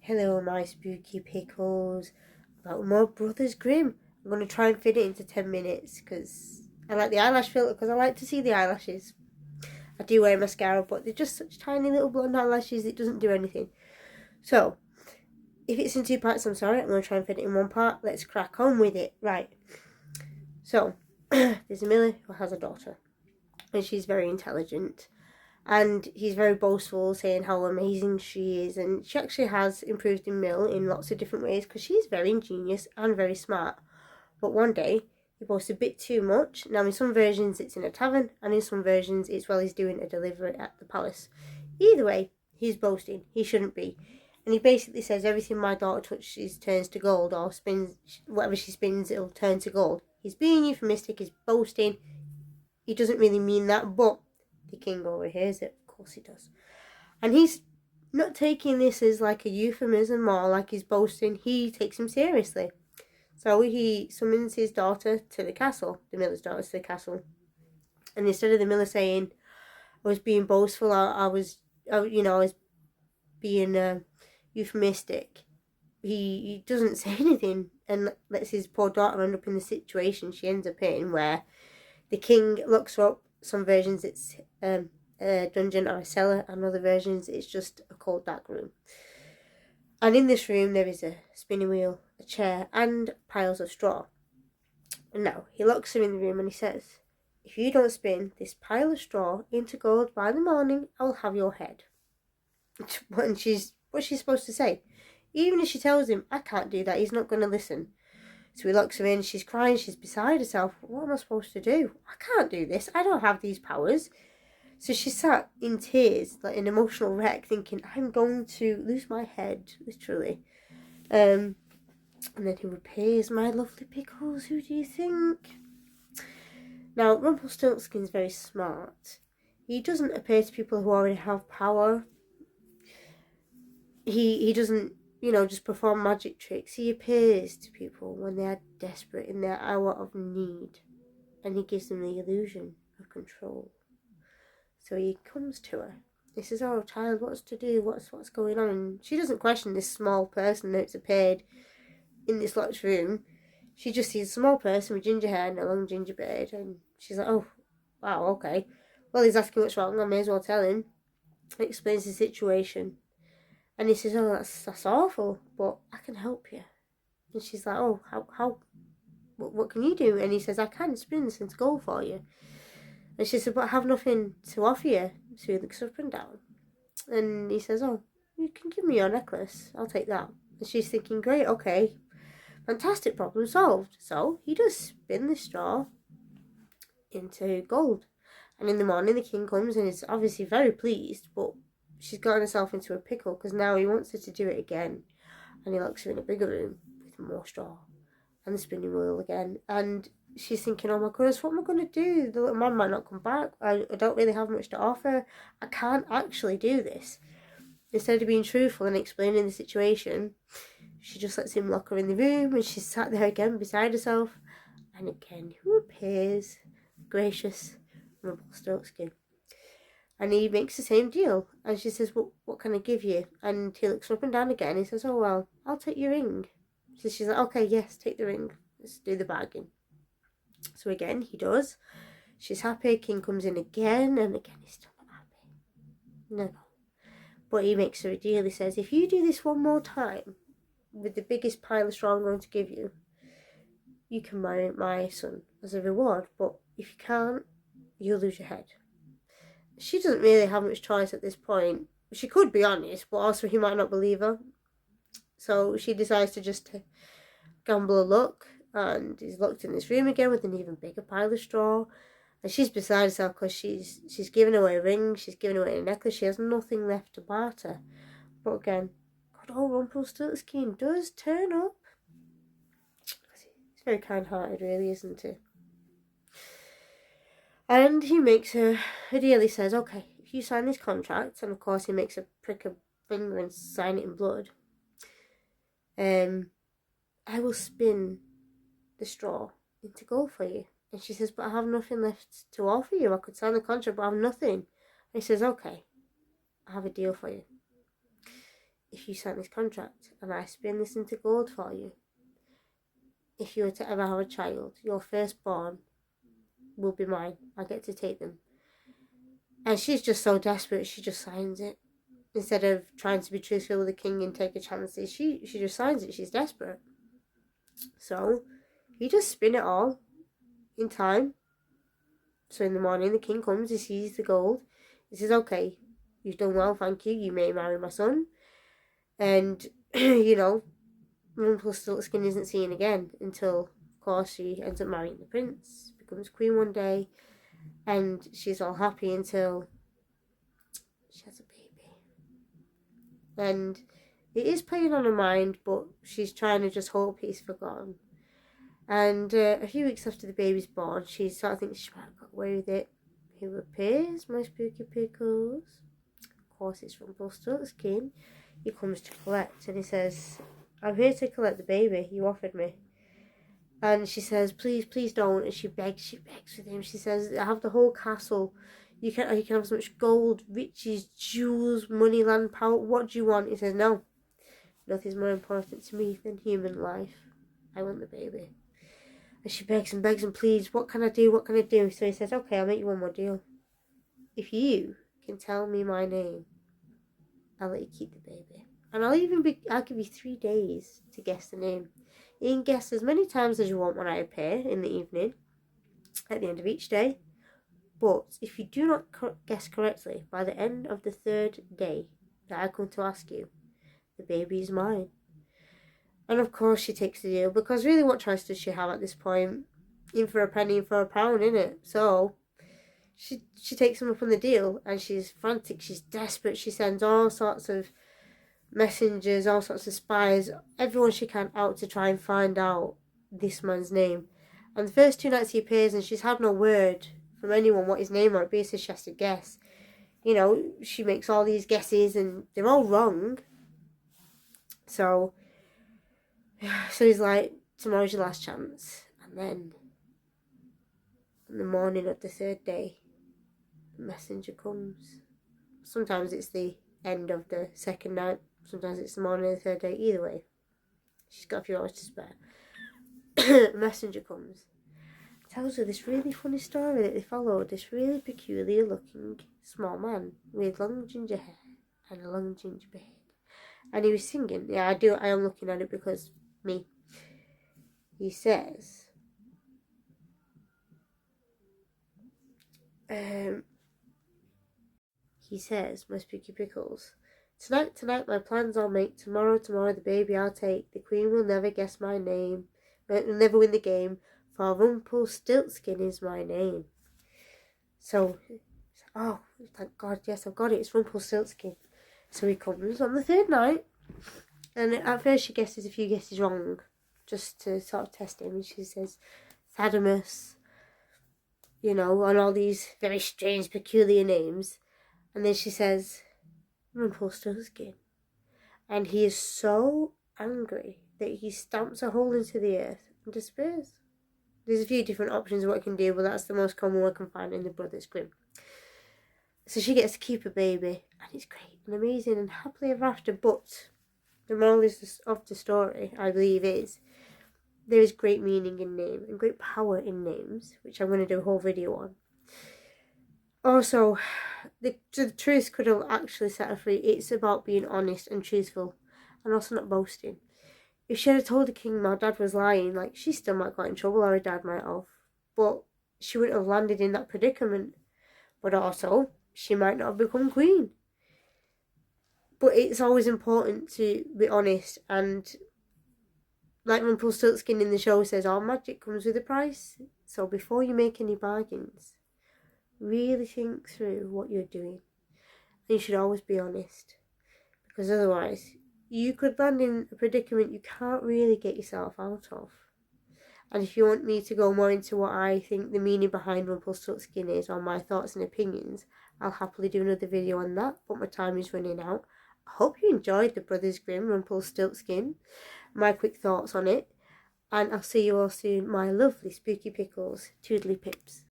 Hello, my spooky pickles. About more Brothers Grimm. I'm going to try and fit it into 10 minutes because I like the eyelash filter because I like to see the eyelashes. I do wear mascara, but they're just such tiny little blonde eyelashes, it doesn't do anything. So, if it's in 2 parts, I'm sorry, I'm going to try and fit it in 1 part. Let's crack on with it. Right. So, there's a miller who has a daughter, and she's very intelligent. And he's very boastful, saying how amazing she is, and she actually has improved in Mill in lots of different ways because she's very ingenious and very smart. But one day he boasts a bit too much. Now in some versions it's in a tavern, and in some versions it's while he's doing a delivery at the palace. Either way, he's boasting. He shouldn't be. And he basically says everything my daughter touches turns to gold, or spins, whatever she spins it'll turn to gold. He's being euphemistic, he's boasting. He doesn't really mean that, but the king overhears it. Of course he does. And he's not taking this as like a euphemism or like he's boasting. He takes him seriously. So he summons his daughter to the castle, the miller's daughter to the castle. And instead of the miller saying, I was being boastful, I was being euphemistic, he doesn't say anything and lets his poor daughter end up in the situation she ends up in, where the king locks her up. Some versions it's a dungeon or a cellar, and other versions it's just a cold dark room. And in this room there is a spinning wheel, a chair, and piles of straw. And now he locks her in the room and he says, if you don't spin this pile of straw into gold by the morning, I'll have your head. And what's she supposed to say? Even if she tells him, I can't do that, he's not going to listen. So he locks her in, she's crying, she's beside herself. What am I supposed to do? I can't do this, I don't have these powers. So she sat in tears, like an emotional wreck, thinking, I'm going to lose my head, literally. And then who appears? My lovely pickles, who do you think? Now, Rumpelstiltskin's very smart. He doesn't appear to people who already have power. He doesn't just perform magic tricks. He appears to people when they are desperate in their hour of need, and he gives them the illusion of control. So he comes to her. He says, oh, child, what's to do? What's going on? And she doesn't question this small person that's appeared in this locked room. She just sees a small person with ginger hair and a long ginger beard, and she's like, oh, wow, okay. Well, he's asking what's wrong, I may as well tell him. He explains the situation. And he says, oh, that's awful, but I can help you. And she's like, oh, how what can you do? And he says, I can spin this into gold for you. And she said, but I have nothing to offer you. So he looks up and down. And he says, oh, you can give me your necklace. I'll take that. And she's thinking, great, okay. Fantastic, problem solved. So he does spin the straw into gold. And in the morning, the king comes and is obviously very pleased, but she's gotten herself into a pickle because now he wants her to do it again. And he locks her in a bigger room with more straw and the spinning wheel again. And she's thinking, oh my goodness, what am I going to do? The little man might not come back. I don't really have much to offer. I can't actually do this. Instead of being truthful and explaining the situation, she just lets him lock her in the room, and she's sat there again beside herself. And again, who appears? Gracious Rumplestiltskin. And he makes the same deal. And she says, well, what can I give you? And he looks up and down again. He says, oh, well, I'll take your ring. So she's like, okay, yes, take the ring. Let's do the bargain. So again, he does. She's happy. King comes in again. And again, he's still not happy. No. But he makes her a deal. He says, if you do this one more time with the biggest pile of straw I'm going to give you, you can marry my son as a reward. But if you can't, you'll lose your head. She doesn't really have much choice at this point. She could be honest, but also he might not believe her. So she decides to just gamble a look, and he's locked in this room again with an even bigger pile of straw. And she's beside herself because she's given away a ring, she's given away a necklace, she has nothing left to barter. But again, good old Rumpelstiltskin does turn up. He's very kind-hearted, really, isn't he? And he makes her a deal. He says, okay, if you sign this contract, and of course he makes her prick a finger and sign it in blood, I will spin the straw into gold for you. And she says, but I have nothing left to offer you. I could sign the contract, but I have nothing. And he says, okay, I have a deal for you. if you sign this contract and I spin this into gold for you, if you were to ever have a child, your firstborn will be mine. I get to take them. And she's just so desperate, she just signs it. Instead of trying to be truthful with the king and take a chance, she just signs it. She's desperate. So you just spin it all in time. So in the morning, the king comes, he sees the gold. He says, okay, you've done well, thank you. You may marry my son. And, you know, Rumplestiltskin isn't seen again until, of course, she ends up marrying the prince, becomes queen one day, and she's all happy until she has a baby. And it is playing on her mind, but she's trying to just hope he's forgotten. And a few weeks after the baby's born, she sort of thinks she might have got away with it. Who appears? My spooky pickles. Of course, it's Rumplestiltskin. He comes to collect, and he says, I'm here to collect the baby you offered me. And she says, please, please don't. And she begs with him. She says, I have the whole castle. You can have so much gold, riches, jewels, money, land, power. What do you want? He says, no. Nothing's more important to me than human life. I want the baby. And she begs and pleads, what can I do? What can I do? So he says, okay, I'll make you one more deal. If you can tell me my name, I'll let you keep the baby. And I'll give you 3 days to guess the name. You can guess as many times as you want when I appear in the evening, at the end of each day. But if you do not guess correctly, by the end of the 3rd day that I come to ask you, the baby is mine. And of course she takes the deal, because really what choice does she have at this point? In for a penny, in for a pound, innit? So she takes him up on the deal, and she's frantic, she's desperate. She sends all sorts of messengers, all sorts of spies, everyone she can out to try and find out this man's name. And the first 2 nights he appears, and she's had no word from anyone what his name might be, so she has to guess. You know, she makes all these guesses, and they're all wrong. So he's like, tomorrow's your last chance. And then, in the morning of the 3rd day, the messenger comes. Sometimes it's the end of the 2nd night. Sometimes it's the morning of the 3rd day. Either way, she's got a few hours to spare. The messenger comes. Tells her this really funny story that they followed this really peculiar looking small man with long ginger hair and a long ginger beard. And he was singing. Yeah, I am looking at it because me. He says, my spooky pickles, tonight my plans I'll make, tomorrow the baby I'll take, the queen will never guess my name, will never win the game, for Rumplestiltskin is my name. So, oh, thank God, yes, I've got it, it's Rumplestiltskin. So he comes on the 3rd night, and at first she guesses a few guesses wrong, just to sort of test him, and she says, Thadamus, you know, and all these very strange, peculiar names. And then she says, Rumplestiltskin. And he is so angry that he stamps a hole into the earth and disappears. There's a few different options of what he can do, but that's the most common one I can find in the Brothers Grimm. So she gets to keep a baby, and it's great and amazing and happily ever after. But the moral of the story, I believe, is there is great meaning in name and great power in names, which I'm going to do a whole video on. Also, the truth could have actually set her free. It's about being honest and truthful, and also not boasting. If she had told the king my dad was lying, like, she still might have got in trouble, or her dad might have, but she wouldn't have landed in that predicament. But also, she might not have become queen. But it's always important to be honest, and like Rumpelstiltskin in the show says, all magic comes with a price. So before you make any bargains, really think through what you're doing. And you should always be honest, because otherwise you could land in a predicament you can't really get yourself out of. And if you want me to go more into what I think the meaning behind Rumpelstiltskin is, or my thoughts and opinions, I'll happily do another video on that, but my time is running out. I hope you enjoyed the Brothers Grimm Rumpelstiltskin, my quick thoughts on it, and I'll see you all soon, my lovely spooky pickles. Toodly pips.